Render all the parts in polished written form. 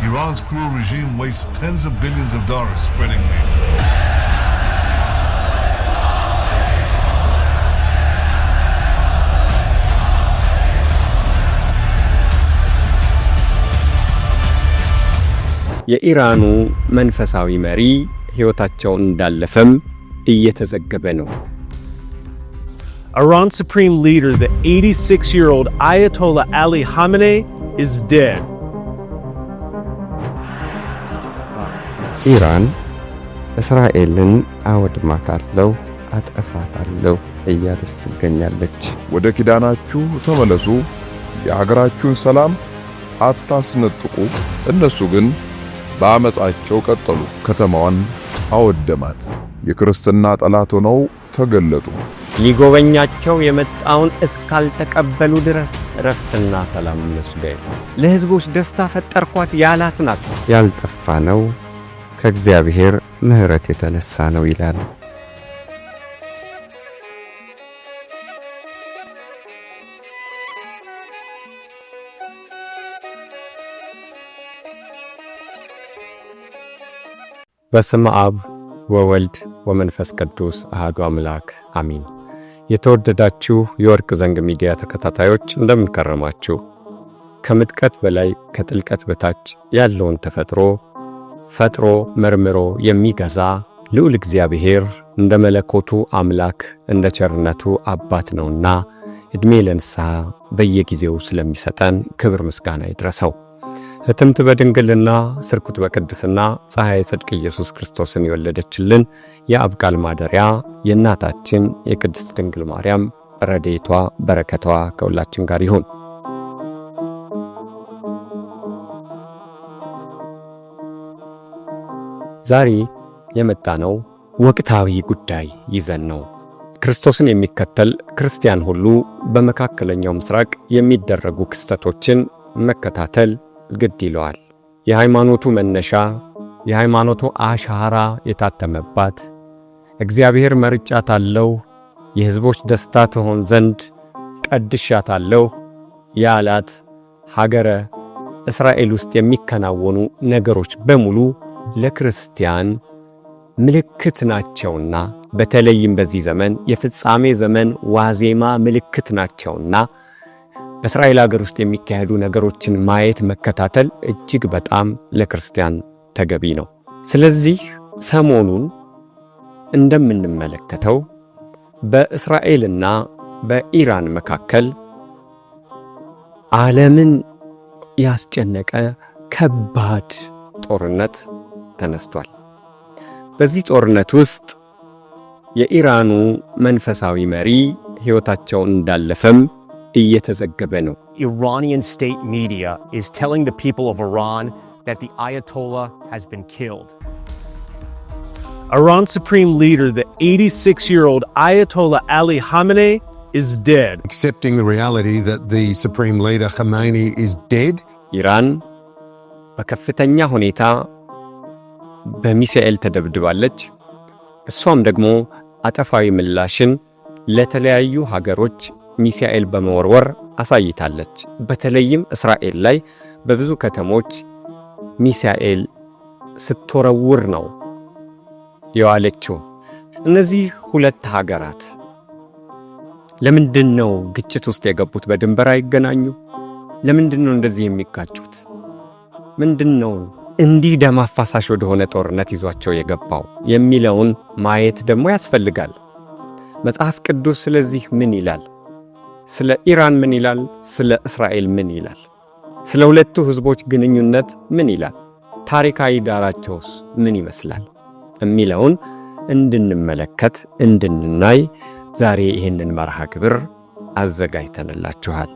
Iran's cruel regime wastes tens of billions of dollars spreading hate. የኢራኑ መንፈሳዊ መሪ ሕይወታቸውን እንዳለፈም እየተዘገበ ነው። Iran's supreme leader, the 86-year-old Ayatollah Ali Khamenei, is dead. ኢራን እስራኤልን አወድማታለሁ፣ አጠፋታለሁ እያለች ትገኛለች። ወደ ኪዳናችሁ ተመለሱ፣ የሀገራችሁን ሰላም አታስነጥቁ። እነሱ ግን በአመጻቸው ቀጠሉ፣ ከተማዋን አወደማት። የክርስትና ጠላት ሆነው ተገለጡ። ሊጎበኛቸው የመጣውን እስካልተቀበሉ ድረስ ረፍትና ሰላም እነሱ ጋር። ለሕዝቦች ደስታ ፈጠርኳት ያላት ናት። ያልጠፋ ነው ከእግዚአብሔር ምሕረት የተነሳ ነው ይላል። በስመ አብ ወወልድ ወመንፈስ ቅዱስ አሐዱ አምላክ አሜን። የተወደዳችሁ የወርቅ ዘንግ ሚዲያ ተከታታዮች እንደምን ከረማችሁ? ከምጥቀት በላይ ከጥልቀት በታች ያለውን ተፈጥሮ ፈጥሮ መርምሮ የሚገዛ ልዑል እግዚአብሔር እንደ መለኮቱ አምላክ እንደ ቸርነቱ አባት ነውና ዕድሜ ለንስሐ በየጊዜው ስለሚሰጠን ክብር ምስጋና ይድረሰው። ሕትምት በድንግልና ስርኩት በቅድስና ፀሐይ ጽድቅ ኢየሱስ ክርስቶስን የወለደችልን የአብ ቃል ማደሪያ የእናታችን የቅድስት ድንግል ማርያም ረድኤቷ በረከቷ ከሁላችን ጋር ይሁን። ዛሬ የመጣነው ወቅታዊ ጉዳይ ይዘን ነው። ክርስቶስን የሚከተል ክርስቲያን ሁሉ በመካከለኛው ምስራቅ የሚደረጉ ክስተቶችን መከታተል ግድ ይለዋል። የሃይማኖቱ መነሻ፣ የሃይማኖቱ አሻራ የታተመባት እግዚአብሔር መርጫታለሁ፣ የሕዝቦች ደስታ ትሆን ዘንድ ቀድሻታለሁ ያላት ሀገረ እስራኤል ውስጥ የሚከናወኑ ነገሮች በሙሉ ለክርስቲያን ምልክት ናቸውና በተለይም በዚህ ዘመን የፍጻሜ ዘመን ዋዜማ ምልክት ናቸውና በእስራኤል ሀገር ውስጥ የሚካሄዱ ነገሮችን ማየት መከታተል እጅግ በጣም ለክርስቲያን ተገቢ ነው። ስለዚህ ሰሞኑን እንደምንመለከተው በእስራኤልና በኢራን መካከል ዓለምን ያስጨነቀ ከባድ ጦርነት ተነስቷል። በዚህ ጦርነት ውስጥ የኢራኑ መንፈሳዊ መሪ ሕይወታቸውን እንዳለፈም እየተዘገበ ነው። Iranian state media is telling the people of Iran that the Ayatollah has been killed. Iran's supreme leader, the 86-year-old Ayatollah Ali Khamenei, is dead. Accepting the reality that the supreme leader Khamenei is dead. ኢራን በከፍተኛ ሁኔታ በሚሳኤል ተደብድባለች። እሷም ደግሞ አጠፋዊ ምላሽን ለተለያዩ ሀገሮች ሚሳኤል በመወርወር አሳይታለች። በተለይም እስራኤል ላይ በብዙ ከተሞች ሚሳኤል ስትወረውር ነው የዋለችው። እነዚህ ሁለት ሀገራት ለምንድነው ግጭት ውስጥ የገቡት? በድንበር አይገናኙ? ለምንድነው እንደዚህ የሚጋጩት? ምንድነው እንዲህ ደም አፋሳሽ ወደሆነ ጦርነት ይዟቸው የገባው የሚለውን ማየት ደግሞ ያስፈልጋል። መጽሐፍ ቅዱስ ስለዚህ ምን ይላል? ስለ ኢራን ምን ይላል? ስለ እስራኤል ምን ይላል? ስለ ሁለቱ ህዝቦች ግንኙነት ምን ይላል? ታሪካዊ ዳራቸውስ ምን ይመስላል የሚለውን እንድንመለከት እንድንናይ ዛሬ ይህንን መርሃ ግብር አዘጋጅተንላችኋል።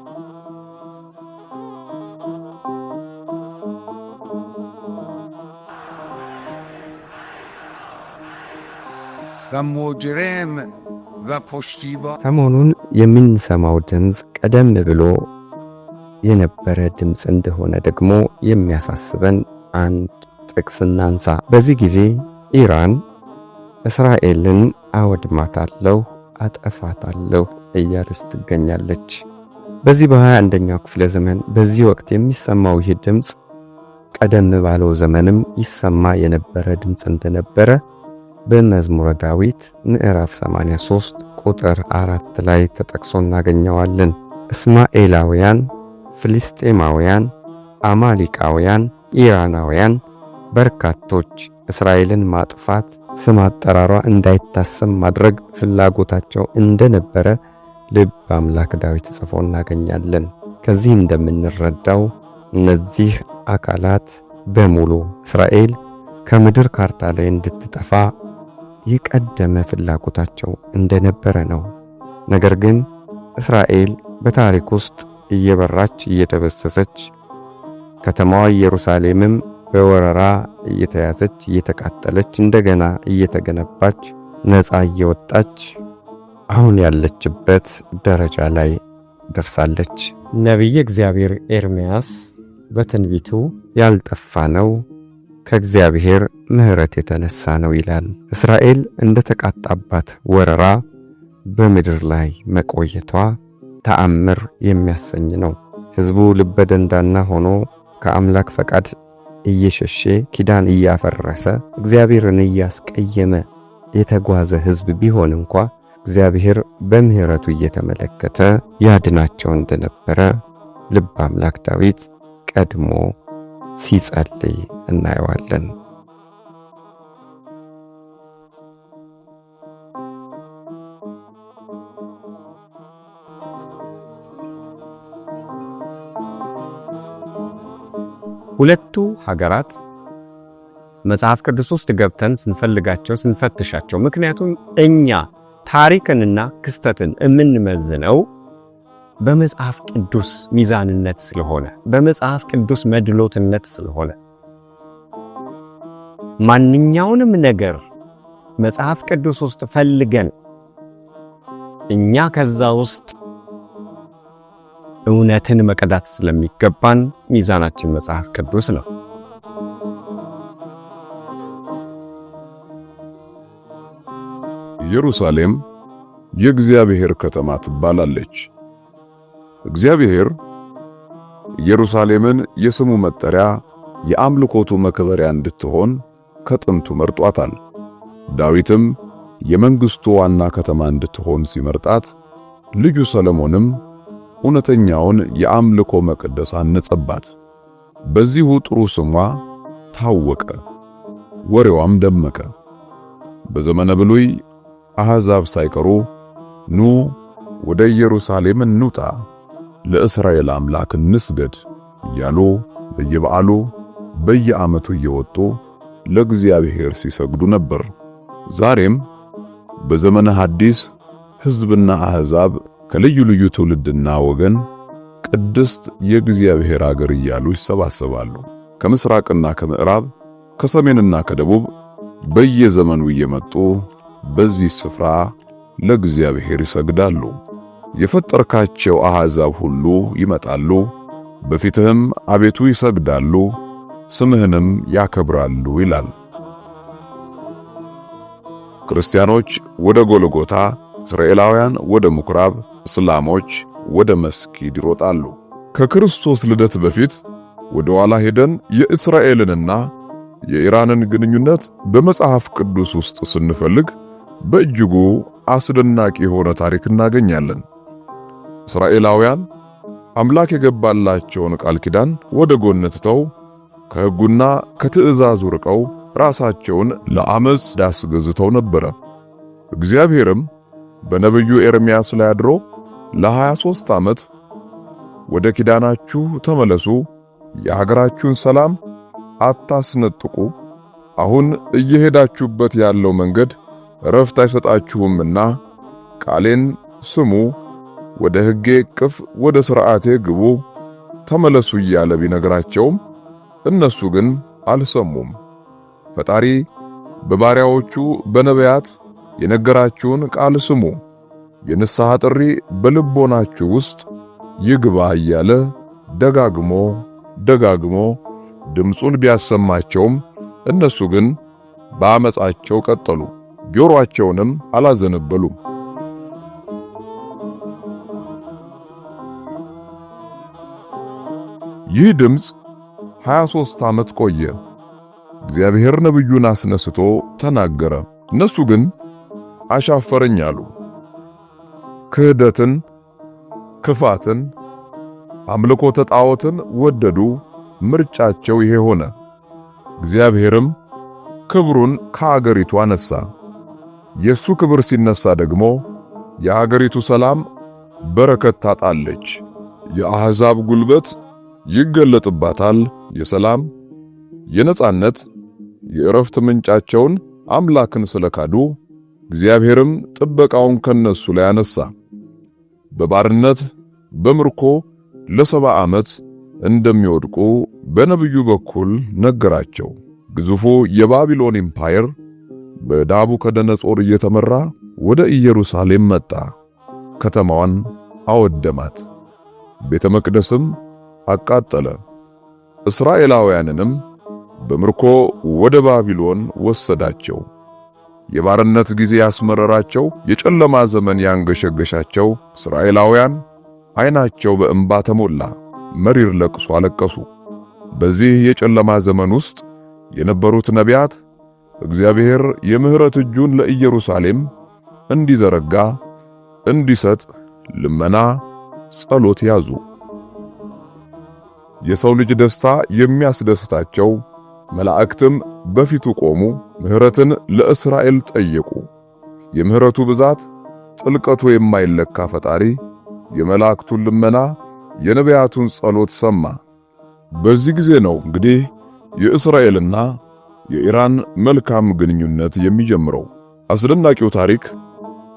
ሰሞኑን የምንሰማው ድምፅ ቀደም ብሎ የነበረ ድምፅ እንደሆነ ደግሞ የሚያሳስበን አንድ ጥቅስ እናንሳ። በዚህ ጊዜ ኢራን እስራኤልን አወድማታለሁ፣ አጠፋታለሁ እያለች ትገኛለች። በዚህ በ21ኛው ክፍለ ዘመን በዚህ ወቅት የሚሰማው ይህ ድምፅ ቀደም ባለው ዘመንም ይሰማ የነበረ ድምፅ እንደነበረ በመዝሙረ ዳዊት ምዕራፍ 83 ቁጥር 4 ላይ ተጠቅሶ እናገኘዋለን። እስማኤላውያን፣ ፍልስጤማውያን፣ አማሊቃውያን፣ ኢራናውያን በርካቶች እስራኤልን ማጥፋት፣ ስም አጠራሯ እንዳይታሰብ ማድረግ ፍላጎታቸው እንደነበረ ልብ አምላክ ዳዊት ጽፎ እናገኛለን። ከዚህ እንደምንረዳው እነዚህ አካላት በሙሉ እስራኤል ከምድር ካርታ ላይ እንድትጠፋ የቀደመ ፍላጎታቸው እንደነበረ ነው። ነገር ግን እስራኤል በታሪክ ውስጥ እየበራች እየተበሰሰች፣ ከተማዋ ኢየሩሳሌምም በወረራ እየተያዘች እየተቃጠለች፣ እንደገና እየተገነባች ነፃ እየወጣች አሁን ያለችበት ደረጃ ላይ ደርሳለች። ነቢየ እግዚአብሔር ኤርምያስ በትንቢቱ ያልጠፋ ነው ከእግዚአብሔር ምሕረት የተነሳ ነው ይላል። እስራኤል እንደተቃጣባት ወረራ በምድር ላይ መቆየቷ ተአምር የሚያሰኝ ነው። ሕዝቡ ልበ ደንዳና ሆኖ ከአምላክ ፈቃድ እየሸሸ ኪዳን እያፈረሰ እግዚአብሔርን እያስቀየመ የተጓዘ ሕዝብ ቢሆን እንኳ እግዚአብሔር በምሕረቱ እየተመለከተ ያድናቸው እንደነበረ ልበ አምላክ ዳዊት ቀድሞ ሲጸልይ እናየዋለን። ሁለቱ ሀገራት መጽሐፍ ቅዱስ ውስጥ ገብተን ስንፈልጋቸው ስንፈትሻቸው፣ ምክንያቱም እኛ ታሪክንና ክስተትን የምንመዝነው በመጽሐፍ ቅዱስ ሚዛንነት ስለሆነ፣ በመጽሐፍ ቅዱስ መድሎትነት ስለሆነ ማንኛውንም ነገር መጽሐፍ ቅዱስ ውስጥ ፈልገን እኛ ከዛ ውስጥ እውነትን መቀዳት ስለሚገባን ሚዛናችን መጽሐፍ ቅዱስ ነው። ኢየሩሳሌም የእግዚአብሔር ከተማ ትባላለች። እግዚአብሔር ኢየሩሳሌምን የስሙ መጠሪያ፣ የአምልኮቱ መከበሪያ እንድትሆን ከጥንቱ መርጧታል። ዳዊትም የመንግስቱ ዋና ከተማ እንድትሆን ሲመርጣት፣ ልጁ ሰሎሞንም እውነተኛውን የአምልኮ መቅደስ አነጸባት። በዚሁ ጥሩ ስሟ ታወቀ፣ ወሬዋም ደመቀ። በዘመነ ብሉይ አሕዛብ ሳይቀሩ ኑ ወደ ኢየሩሳሌም እንውጣ፣ ለእስራኤል አምላክ እንስገድ እያሉ በየበዓሉ በየዓመቱ እየወጡ ለእግዚአብሔር ሲሰግዱ ነበር። ዛሬም በዘመነ ሐዲስ ሕዝብና አሕዛብ ከልዩ ልዩ ትውልድና ወገን ቅድስት የእግዚአብሔር አገር እያሉ ይሰባሰባሉ። ከምስራቅና ከምዕራብ፣ ከሰሜንና ከደቡብ በየዘመኑ እየመጡ በዚህ ስፍራ ለእግዚአብሔር ይሰግዳሉ። የፈጠርካቸው አሕዛብ ሁሉ ይመጣሉ፣ በፊትህም አቤቱ ይሰግዳሉ፣ ስምህንም ያከብራሉ ይላል። ክርስቲያኖች ወደ ጎልጎታ፣ እስራኤላውያን ወደ ምኩራብ፣ እስላሞች ወደ መስጊድ ይሮጣሉ። ከክርስቶስ ልደት በፊት ወደ ኋላ ሄደን የእስራኤልንና የኢራንን ግንኙነት በመጽሐፍ ቅዱስ ውስጥ ስንፈልግ በእጅጉ አስደናቂ የሆነ ታሪክ እናገኛለን። እስራኤላውያን አምላክ የገባላቸውን ቃል ኪዳን ወደ ጎን ትተው ከሕጉና ከትእዛዙ ርቀው ራሳቸውን ለአመፅ ዳስገዝተው ነበረ። እግዚአብሔርም በነቢዩ ኤርምያስ ላይ አድሮ ለ23 ዓመት ወደ ኪዳናችሁ ተመለሱ፣ የሀገራችሁን ሰላም አታስነጥቁ፣ አሁን እየሄዳችሁበት ያለው መንገድ ረፍት አይሰጣችሁምና ቃሌን ስሙ፣ ወደ ሕጌ እቅፍ ወደ ሥርዓቴ ግቡ፣ ተመለሱ እያለ ቢነግራቸውም እነሱ ግን አልሰሙም። ፈጣሪ በባሪያዎቹ በነቢያት የነገራችሁን ቃል ስሙ፣ የንስሐ ጥሪ በልቦናችሁ ውስጥ ይግባ እያለ ደጋግሞ ድምፁን ቢያሰማቸውም እነሱ ግን በአመፃቸው ቀጠሉ፣ ጆሮአቸውንም አላዘነበሉም። ይህ ድምፅ 23 ዓመት ቆየ። እግዚአብሔር ነብዩን አስነስቶ ተናገረ። እነሱ ግን አሻፈረኝ አሉ። ክህደትን፣ ክፋትን፣ አምልኮተ ጣዖትን ወደዱ። ምርጫቸው ይሄ ሆነ። እግዚአብሔርም ክብሩን ከአገሪቱ አነሳ። የሱ ክብር ሲነሳ ደግሞ የአገሪቱ ሰላም በረከት ታጣለች። የአሕዛብ ጉልበት ይገለጥባታል። የሰላም፣ የነጻነት፣ የእረፍት ምንጫቸውን አምላክን ስለካዱ እግዚአብሔርም ጥበቃውን ከነሱ ላይ አነሳ። በባርነት በምርኮ ለ70 ዓመት እንደሚወድቁ በነብዩ በኩል ነገራቸው። ግዙፉ የባቢሎን ኢምፓየር በናቡከደነጾር እየተመራ ወደ ኢየሩሳሌም መጣ። ከተማዋን አወደማት፣ ቤተ መቅደስም አቃጠለ። እስራኤላውያንንም በምርኮ ወደ ባቢሎን ወሰዳቸው። የባርነት ጊዜ ያስመረራቸው፣ የጨለማ ዘመን ያንገሸገሻቸው እስራኤላውያን ዓይናቸው በእንባ ተሞላ፣ መሪር ለቅሶ አለቀሱ። በዚህ የጨለማ ዘመን ውስጥ የነበሩት ነቢያት እግዚአብሔር የምህረት እጁን ለኢየሩሳሌም እንዲዘረጋ እንዲሰጥ ልመና፣ ጸሎት ያዙ። የሰው ልጅ ደስታ የሚያስደስታቸው መላእክትም በፊቱ ቆሙ፣ ምህረትን ለእስራኤል ጠየቁ። የምህረቱ ብዛት ጥልቀቱ የማይለካ ፈጣሪ የመላእክቱን ልመና፣ የነቢያቱን ጸሎት ሰማ። በዚህ ጊዜ ነው እንግዲህ የእስራኤልና የኢራን መልካም ግንኙነት የሚጀምረው። አስደናቂው ታሪክ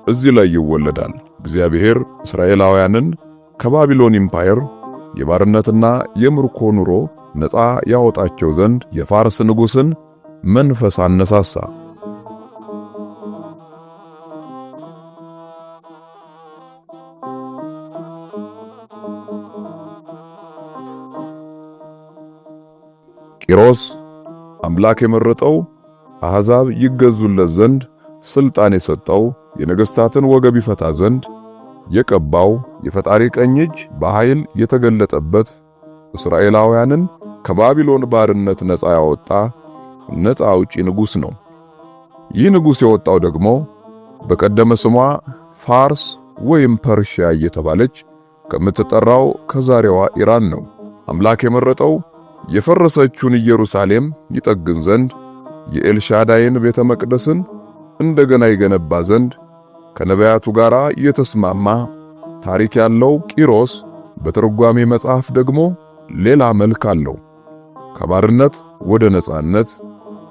እዚህ ላይ ይወለዳል። እግዚአብሔር እስራኤላውያንን ከባቢሎን ኢምፓየር የባርነትና የምርኮ ኑሮ ነፃ ያወጣቸው ዘንድ የፋርስ ንጉሥን መንፈስ አነሳሳ። ቂሮስ አምላክ የመረጠው አሕዛብ ይገዙለት ዘንድ ስልጣን የሰጠው የነገሥታትን ወገብ ይፈታ ዘንድ የቀባው የፈጣሪ ቀኝ እጅ በኃይል የተገለጠበት እስራኤላውያንን ከባቢሎን ባርነት ነፃ ያወጣ ነፃ አውጪ ንጉሥ ነው። ይህ ንጉሥ የወጣው ደግሞ በቀደመ ስሟ ፋርስ ወይም ፐርሺያ እየተባለች ከምትጠራው ከዛሬዋ ኢራን ነው። አምላክ የመረጠው የፈረሰችውን ኢየሩሳሌም ይጠግን ዘንድ የኤልሻዳይን ቤተ መቅደስን እንደገና ይገነባ ዘንድ ከነቢያቱ ጋር የተስማማ ታሪክ ያለው ቂሮስ በትርጓሜ መጽሐፍ ደግሞ ሌላ መልክ አለው። ከባርነት ወደ ነጻነት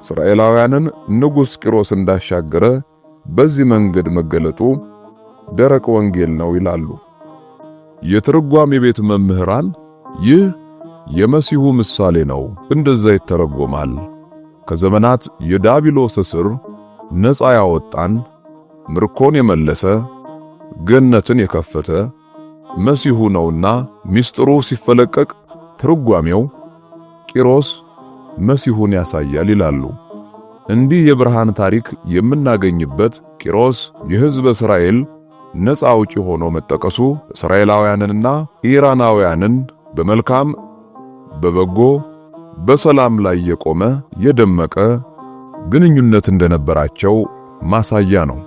እስራኤላውያንን ንጉሥ ቂሮስ እንዳሻገረ በዚህ መንገድ መገለጡ ደረቅ ወንጌል ነው ይላሉ። የትርጓሜ ቤት መምህራን ይህ የመሲሁ ምሳሌ ነው እንደዛ ይተረጎማል። ከዘመናት የዳቢሎስ እስር ነፃ ያወጣን፣ ምርኮን የመለሰ፣ ገነትን የከፈተ መሲሁ ነውና ሚስጥሩ ሲፈለቀቅ ትርጓሜው ቂሮስ መሲሁን ያሳያል ይላሉ። እንዲህ የብርሃን ታሪክ የምናገኝበት ቂሮስ የሕዝብ እስራኤል ነፃ አውጪ ሆኖ መጠቀሱ እስራኤላውያንንና ኢራናውያንን በመልካም በበጎ በሰላም ላይ የቆመ የደመቀ ግንኙነት እንደነበራቸው ማሳያ ነው።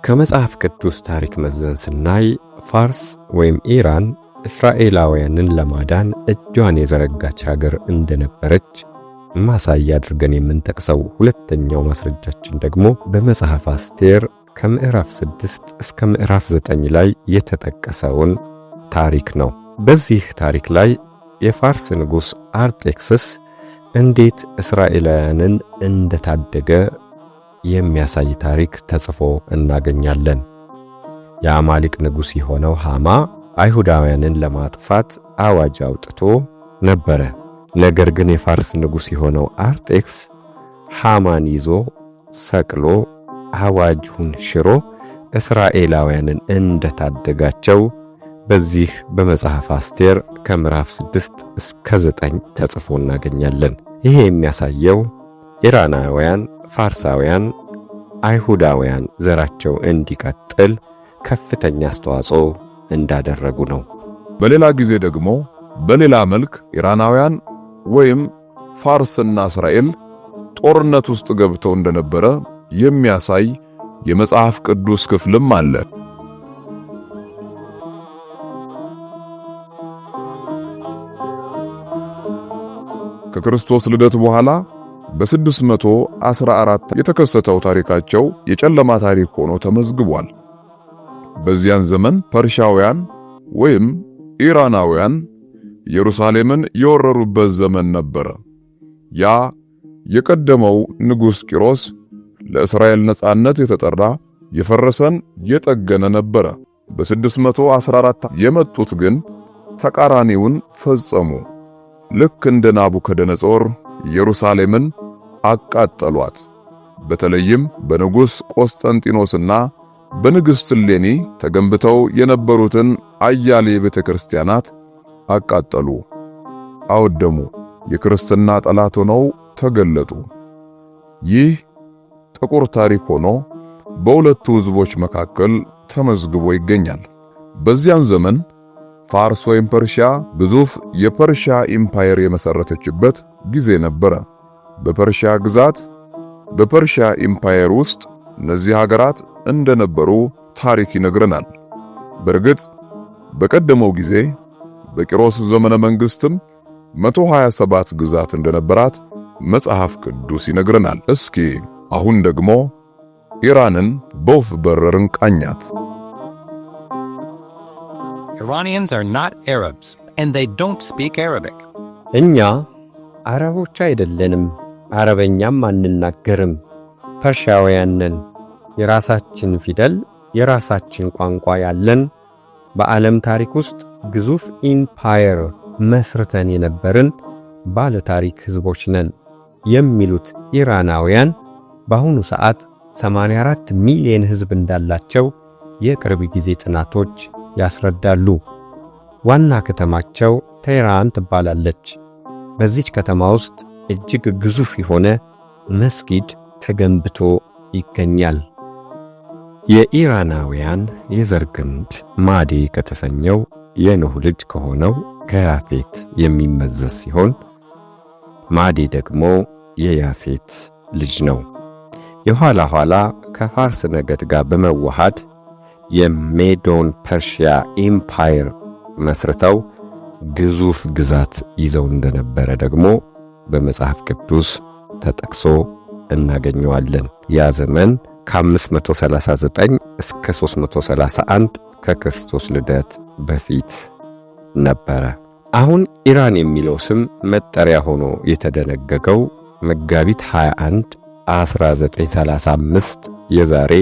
ከመጽሐፍ ቅዱስ ታሪክ መዘን ስናይ ፋርስ ወይም ኢራን እስራኤላውያንን ለማዳን እጇን የዘረጋች ሀገር እንደነበረች ማሳያ አድርገን የምንጠቅሰው ሁለተኛው ማስረጃችን ደግሞ በመጽሐፍ አስቴር ከምዕራፍ 6 እስከ ምዕራፍ 9 ላይ የተጠቀሰውን ታሪክ ነው። በዚህ ታሪክ ላይ የፋርስ ንጉሥ አርጤክስስ እንዴት እስራኤላውያንን እንደታደገ የሚያሳይ ታሪክ ተጽፎ እናገኛለን። የአማሊቅ ንጉሥ የሆነው ሃማ አይሁዳውያንን ለማጥፋት አዋጅ አውጥቶ ነበረ። ነገር ግን የፋርስ ንጉሥ የሆነው አርጤክስ ሃማን ይዞ ሰቅሎ አዋጁን ሽሮ እስራኤላውያንን እንደታደጋቸው በዚህ በመጽሐፍ አስቴር ከምዕራፍ 6 እስከ 9 ተጽፎ እናገኛለን። ይሄ የሚያሳየው ኢራናውያን፣ ፋርሳውያን፣ አይሁዳውያን ዘራቸው እንዲቀጥል ከፍተኛ አስተዋጽኦ እንዳደረጉ ነው። በሌላ ጊዜ ደግሞ በሌላ መልክ ኢራናውያን ወይም ፋርስና እስራኤል ጦርነት ውስጥ ገብተው እንደነበረ የሚያሳይ የመጽሐፍ ቅዱስ ክፍልም አለ። ከክርስቶስ ልደት በኋላ በ614 የተከሰተው ታሪካቸው የጨለማ ታሪክ ሆኖ ተመዝግቧል። በዚያን ዘመን ፐርሻውያን ወይም ኢራናውያን ኢየሩሳሌምን የወረሩበት ዘመን ነበር። ያ የቀደመው ንጉሥ ቂሮስ ለእስራኤል ነጻነት የተጠራ የፈረሰን የጠገነ ነበር። በ614 የመጡት ግን ተቃራኒውን ፈጸሙ። ልክ እንደ ናቡከደነጾር ኢየሩሳሌምን አቃጠሏት። በተለይም በንጉሥ ቆስጠንጢኖስና በንግሥት እሌኒ ተገንብተው የነበሩትን አያሌ ቤተክርስቲያናት አቃጠሉ፣ አወደሙ። የክርስትና ጠላት ሆነው ተገለጡ። ይህ ጥቁር ታሪክ ሆኖ በሁለቱ ሕዝቦች መካከል ተመዝግቦ ይገኛል። በዚያን ዘመን ፋርስ ወይም ፐርሺያ ግዙፍ የፐርሺያ ኢምፓየር የመሰረተችበት ጊዜ ነበረ። በፐርሺያ ግዛት በፐርሺያ ኢምፓየር ውስጥ እነዚህ ሀገራት እንደነበሩ ታሪክ ይነግረናል። በእርግጥ በቀደመው ጊዜ በቂሮስ ዘመነ መንግስትም 127 ግዛት እንደነበራት መጽሐፍ ቅዱስ ይነግረናል። እስኪ አሁን ደግሞ ኢራንን በወፍ በረር እንቃኛት። Iranians are not Arabs and they don't speak Arabic. እኛ አረቦች አይደለንም፣ አረበኛም አንናገርም። ፐርሺያውያን ነን። የራሳችን ፊደል፣ የራሳችን ቋንቋ ያለን በዓለም ታሪክ ውስጥ ግዙፍ ኢምፓየር መስርተን የነበርን ባለ ታሪክ ህዝቦች ነን የሚሉት ኢራናውያን በአሁኑ ሰዓት 84 ሚሊዮን ህዝብ እንዳላቸው የቅርብ ጊዜ ጥናቶች ያስረዳሉ። ዋና ከተማቸው ቴህራን ትባላለች። በዚች ከተማ ውስጥ እጅግ ግዙፍ የሆነ መስጊድ ተገንብቶ ይገኛል። የኢራናውያን የዘር ግንድ ማዴ ከተሰኘው የኖህ ልጅ ከሆነው ከያፌት የሚመዘዝ ሲሆን ማዴ ደግሞ የያፌት ልጅ ነው። የኋላ ኋላ ከፋርስ ነገድ ጋር በመዋሃድ የሜዶን ፐርሺያ ኢምፓየር መስርተው ግዙፍ ግዛት ይዘው እንደነበረ ደግሞ በመጽሐፍ ቅዱስ ተጠቅሶ እናገኘዋለን። ያ ዘመን ከ539 እስከ 331 ከክርስቶስ ልደት በፊት ነበረ። አሁን ኢራን የሚለው ስም መጠሪያ ሆኖ የተደነገገው መጋቢት 21 1935 የዛሬ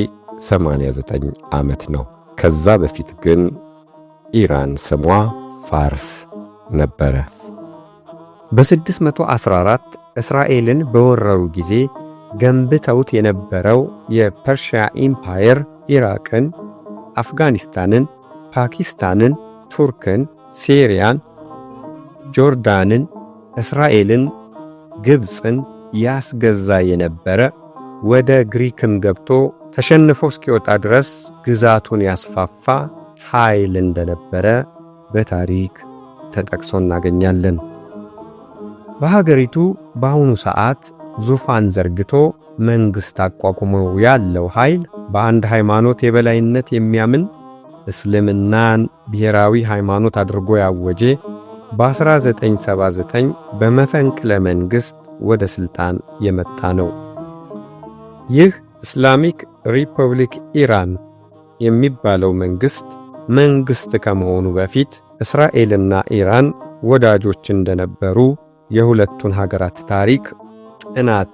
89 ዓመት ነው። ከዛ በፊት ግን ኢራን ስሟ ፋርስ ነበረ። በ614 እስራኤልን በወረሩ ጊዜ ገንብተውት የነበረው የፐርሺያ ኢምፓየር ኢራቅን፣ አፍጋኒስታንን፣ ፓኪስታንን፣ ቱርክን፣ ሲሪያን፣ ጆርዳንን፣ እስራኤልን፣ ግብፅን ያስገዛ የነበረ ወደ ግሪክም ገብቶ ተሸንፎ እስኪወጣ ድረስ ግዛቱን ያስፋፋ ኃይል እንደነበረ በታሪክ ተጠቅሶ እናገኛለን። በሀገሪቱ በአሁኑ ሰዓት ዙፋን ዘርግቶ መንግሥት አቋቁሞ ያለው ኃይል በአንድ ሃይማኖት የበላይነት የሚያምን እስልምናን ብሔራዊ ሃይማኖት አድርጎ ያወጀ በ1979 በመፈንቅለ መንግሥት ወደ ሥልጣን የመጣ ነው። ይህ ኢስላሚክ ሪፐብሊክ ኢራን የሚባለው መንግሥት ከመሆኑ በፊት እስራኤልና ኢራን ወዳጆች እንደነበሩ የሁለቱን ሀገራት ታሪክ ጥናት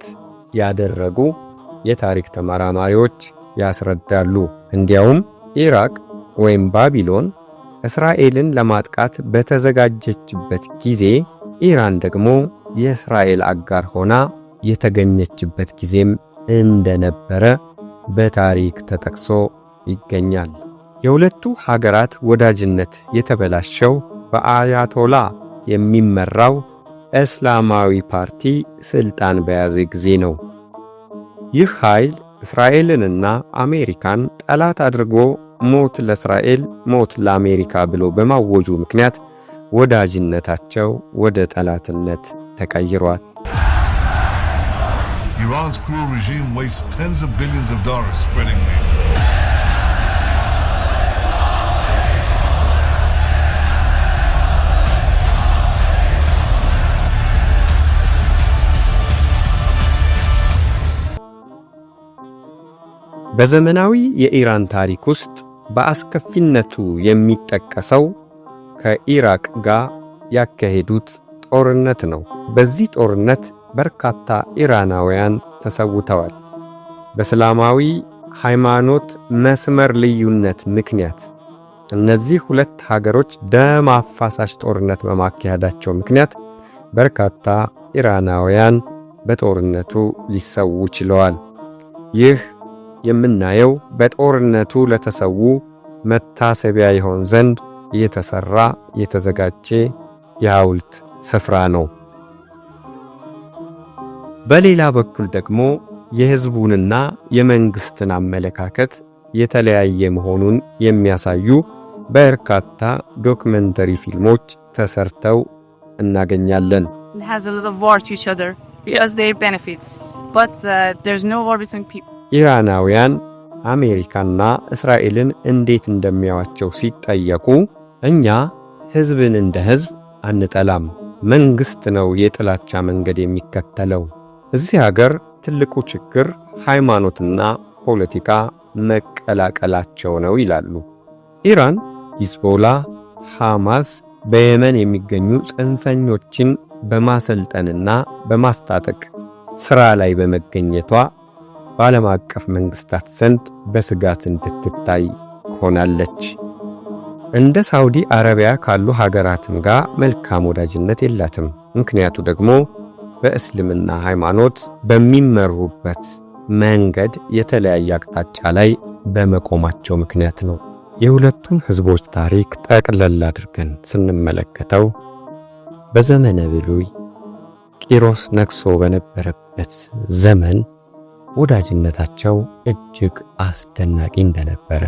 ያደረጉ የታሪክ ተመራማሪዎች ያስረዳሉ። እንዲያውም ኢራቅ ወይም ባቢሎን እስራኤልን ለማጥቃት በተዘጋጀችበት ጊዜ ኢራን ደግሞ የእስራኤል አጋር ሆና የተገኘችበት ጊዜም እንደነበረ በታሪክ ተጠቅሶ ይገኛል። የሁለቱ ሀገራት ወዳጅነት የተበላሸው በአያቶላ የሚመራው እስላማዊ ፓርቲ ስልጣን በያዘ ጊዜ ነው። ይህ ኃይል እስራኤልንና አሜሪካን ጠላት አድርጎ ሞት ለእስራኤል ሞት ለአሜሪካ ብሎ በማወጁ ምክንያት ወዳጅነታቸው ወደ ጠላትነት ተቀይሯል። Iran's cruel regime wastes tens of billions of dollars spreading hate. በዘመናዊ የኢራን ታሪክ ውስጥ በአስከፊነቱ የሚጠቀሰው ከኢራቅ ጋር ያካሄዱት ጦርነት ነው። በዚህ ጦርነት በርካታ ኢራናውያን ተሰውተዋል። በእስላማዊ ሃይማኖት መስመር ልዩነት ምክንያት እነዚህ ሁለት ሀገሮች ደም አፋሳሽ ጦርነት በማካሄዳቸው ምክንያት በርካታ ኢራናውያን በጦርነቱ ሊሰዉ ችለዋል። ይህ የምናየው በጦርነቱ ለተሰዉ መታሰቢያ ይሆን ዘንድ የተሰራ የተዘጋጀ የሐውልት ስፍራ ነው። በሌላ በኩል ደግሞ የሕዝቡንና የመንግስትን አመለካከት የተለያየ መሆኑን የሚያሳዩ በርካታ ዶክመንተሪ ፊልሞች ተሰርተው እናገኛለን። ኢራናውያን አሜሪካና እስራኤልን እንዴት እንደሚያዋቸው ሲጠየቁ እኛ ሕዝብን እንደ ሕዝብ አንጠላም፣ መንግስት ነው የጥላቻ መንገድ የሚከተለው። እዚህ ሀገር ትልቁ ችግር ሃይማኖትና ፖለቲካ መቀላቀላቸው ነው ይላሉ። ኢራን ሂዝቦላ፣ ሐማስ በየመን የሚገኙ ጽንፈኞችን በማሰልጠንና በማስታጠቅ ሥራ ላይ በመገኘቷ በዓለም አቀፍ መንግስታት ዘንድ በስጋት እንድትታይ ሆናለች። እንደ ሳውዲ አረቢያ ካሉ ሀገራትም ጋር መልካም ወዳጅነት የላትም። ምክንያቱ ደግሞ በእስልምና ሃይማኖት በሚመሩበት መንገድ የተለያየ አቅጣጫ ላይ በመቆማቸው ምክንያት ነው። የሁለቱን ህዝቦች ታሪክ ጠቅለል አድርገን ስንመለከተው በዘመነ ብሉይ ቂሮስ ነግሶ በነበረበት ዘመን ወዳጅነታቸው እጅግ አስደናቂ እንደነበረ፣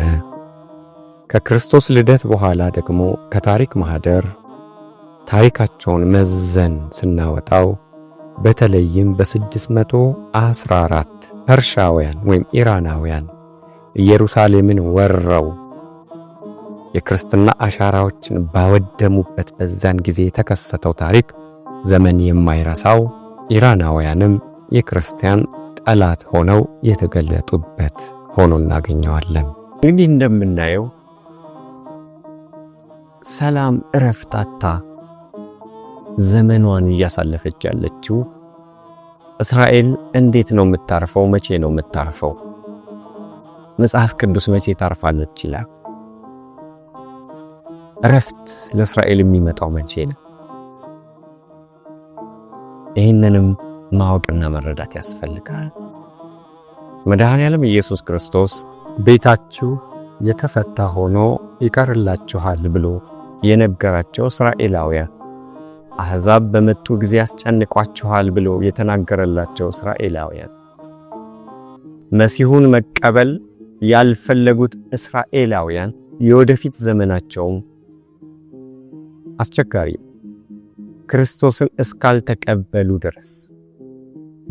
ከክርስቶስ ልደት በኋላ ደግሞ ከታሪክ ማህደር ታሪካቸውን መዘን ስናወጣው በተለይም በ614 ፐርሻውያን ወይም ኢራናውያን ኢየሩሳሌምን ወረው የክርስትና አሻራዎችን ባወደሙበት በዛን ጊዜ የተከሰተው ታሪክ ዘመን የማይረሳው፣ ኢራናውያንም የክርስቲያን ጠላት ሆነው የተገለጡበት ሆኖ እናገኘዋለን። እንግዲህ እንደምናየው ሰላም እረፍታታ ዘመኗን እያሳለፈች ያለችው እስራኤል እንዴት ነው የምታርፈው? መቼ ነው የምታርፈው? መጽሐፍ ቅዱስ መቼ ታርፋለች ይላል? እረፍት ለእስራኤል የሚመጣው መቼ ነው? ይህንንም ማወቅና መረዳት ያስፈልጋል። መድኃኔዓለም ኢየሱስ ክርስቶስ ቤታችሁ የተፈታ ሆኖ ይቀርላችኋል ብሎ የነገራቸው እስራኤላውያን አሕዛብ በመጡ ጊዜ ያስጨንቋችኋል ብሎ የተናገረላቸው እስራኤላውያን መሲሁን መቀበል ያልፈለጉት እስራኤላውያን የወደፊት ዘመናቸውም አስቸጋሪ ክርስቶስን እስካልተቀበሉ ድረስ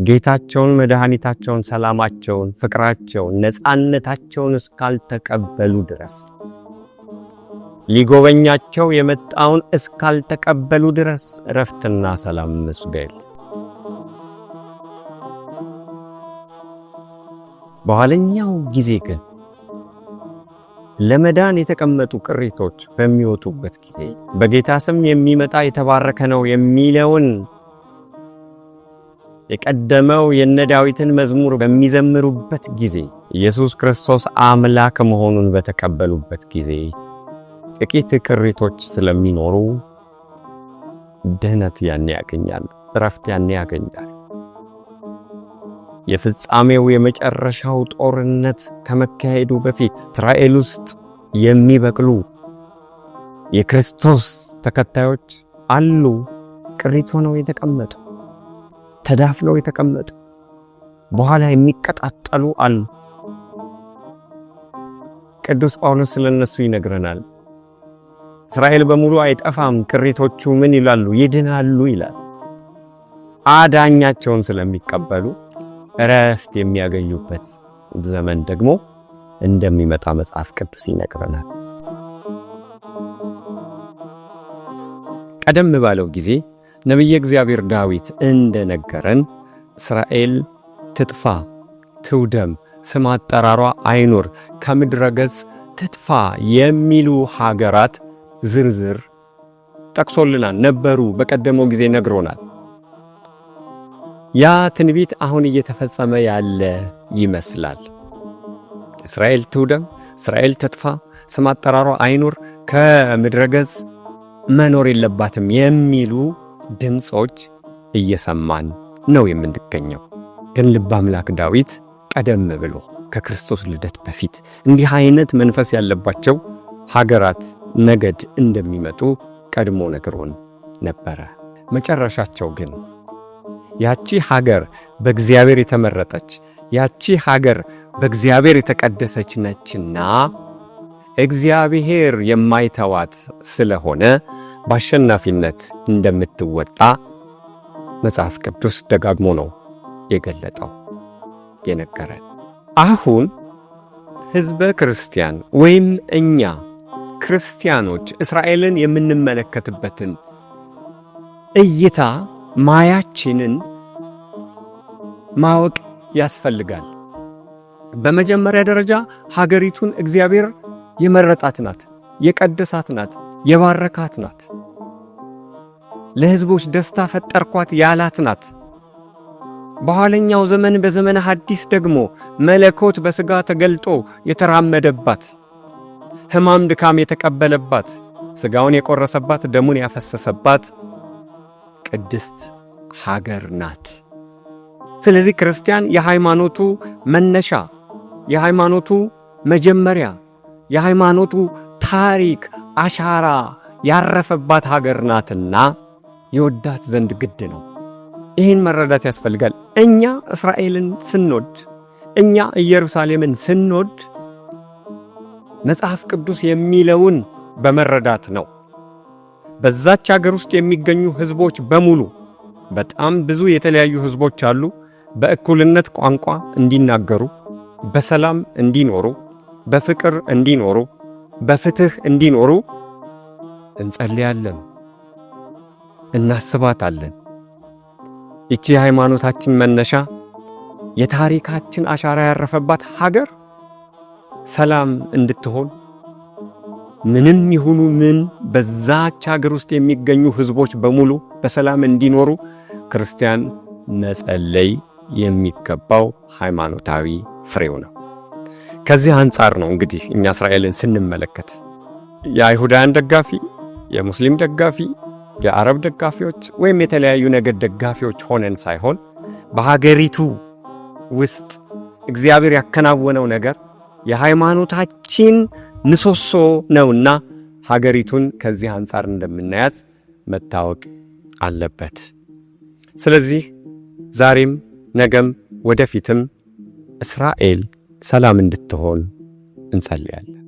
ጌታቸውን፣ መድኃኒታቸውን፣ ሰላማቸውን፣ ፍቅራቸውን፣ ነፃነታቸውን እስካልተቀበሉ ድረስ ሊጎበኛቸው የመጣውን እስካልተቀበሉ ድረስ እረፍትና ሰላም መስገል። በኋለኛው ጊዜ ግን ለመዳን የተቀመጡ ቅሪቶች በሚወጡበት ጊዜ በጌታ ስም የሚመጣ የተባረከ ነው የሚለውን የቀደመው የነ ዳዊትን መዝሙር በሚዘምሩበት ጊዜ ኢየሱስ ክርስቶስ አምላክ መሆኑን በተቀበሉበት ጊዜ ጥቂት ቅሪቶች ስለሚኖሩ ድህነት ያኔ ያገኛሉ፣ እረፍት ያኔ ያገኛሉ። የፍጻሜው የመጨረሻው ጦርነት ከመካሄዱ በፊት እስራኤል ውስጥ የሚበቅሉ የክርስቶስ ተከታዮች አሉ። ቅሪት ሆነው የተቀመጡ፣ ተዳፍለው የተቀመጡ፣ በኋላ የሚቀጣጠሉ አሉ። ቅዱስ ጳውሎስ ስለነሱ ይነግረናል። እስራኤል በሙሉ አይጠፋም፣ ቅሪቶቹ ምን ይላሉ? ይድናሉ ይላል። አዳኛቸውን ስለሚቀበሉ እረፍት የሚያገኙበት ዘመን ደግሞ እንደሚመጣ መጽሐፍ ቅዱስ ይነግረናል። ቀደም ባለው ጊዜ ነቢየ እግዚአብሔር ዳዊት እንደነገረን እስራኤል ትጥፋ፣ ትውደም፣ ስም አጠራሯ አይኑር፣ ከምድረ ገጽ ትጥፋ የሚሉ ሀገራት ዝርዝር ጠቅሶልናል ነበሩ። በቀደመው ጊዜ ነግሮናል። ያ ትንቢት አሁን እየተፈጸመ ያለ ይመስላል። እስራኤል ትውደም፣ እስራኤል ትጥፋ፣ ስም አጠራሯ አይኑር፣ ከምድረ ገጽ መኖር የለባትም የሚሉ ድምጾች እየሰማን ነው የምንገኘው። ግን ልበ አምላክ ዳዊት ቀደም ብሎ ከክርስቶስ ልደት በፊት እንዲህ አይነት መንፈስ ያለባቸው ሀገራት፣ ነገድ እንደሚመጡ ቀድሞ ነግሮን ነበረ። መጨረሻቸው ግን ያቺ ሀገር በእግዚአብሔር የተመረጠች፣ ያቺ ሀገር በእግዚአብሔር የተቀደሰች ነችና እግዚአብሔር የማይተዋት ስለሆነ በአሸናፊነት እንደምትወጣ መጽሐፍ ቅዱስ ደጋግሞ ነው የገለጠው የነገረን። አሁን ሕዝበ ክርስቲያን ወይም እኛ ክርስቲያኖች እስራኤልን የምንመለከትበትን እይታ ማያችንን ማወቅ ያስፈልጋል። በመጀመሪያ ደረጃ ሀገሪቱን እግዚአብሔር የመረጣት ናት፣ የቀደሳት ናት፣ የባረካት ናት። ለሕዝቦች ደስታ ፈጠርኳት ያላት ናት። በኋለኛው ዘመን በዘመነ ሐዲስ ደግሞ መለኮት በሥጋ ተገልጦ የተራመደባት፣ ሕማም ድካም የተቀበለባት፣ ሥጋውን የቆረሰባት፣ ደሙን ያፈሰሰባት ቅድስት ሀገር ናት። ስለዚህ ክርስቲያን የሃይማኖቱ መነሻ፣ የሃይማኖቱ መጀመሪያ፣ የሃይማኖቱ ታሪክ አሻራ ያረፈባት ሀገር ናትና የወዳት ዘንድ ግድ ነው። ይህን መረዳት ያስፈልጋል። እኛ እስራኤልን ስንወድ፣ እኛ ኢየሩሳሌምን ስንወድ መጽሐፍ ቅዱስ የሚለውን በመረዳት ነው። በዛች ሀገር ውስጥ የሚገኙ ሕዝቦች በሙሉ በጣም ብዙ የተለያዩ ሕዝቦች አሉ። በእኩልነት ቋንቋ እንዲናገሩ፣ በሰላም እንዲኖሩ፣ በፍቅር እንዲኖሩ፣ በፍትህ እንዲኖሩ እንጸልያለን፣ እናስባታለን። ይቺ የሃይማኖታችን መነሻ የታሪካችን አሻራ ያረፈባት ሀገር ሰላም እንድትሆን ምንም ይሁኑ ምን በዛች ሀገር ውስጥ የሚገኙ ሕዝቦች በሙሉ በሰላም እንዲኖሩ ክርስቲያን መጸለይ የሚገባው ሃይማኖታዊ ፍሬው ነው። ከዚህ አንጻር ነው እንግዲህ እኛ እስራኤልን ስንመለከት የአይሁዳውያን ደጋፊ፣ የሙስሊም ደጋፊ፣ የአረብ ደጋፊዎች ወይም የተለያዩ ነገድ ደጋፊዎች ሆነን ሳይሆን በሀገሪቱ ውስጥ እግዚአብሔር ያከናወነው ነገር የሃይማኖታችን ምሰሶ ነውና ሀገሪቱን ከዚህ አንጻር እንደምናያት መታወቅ አለበት። ስለዚህ ዛሬም ነገም ወደፊትም እስራኤል ሰላም እንድትሆን እንጸልያለን።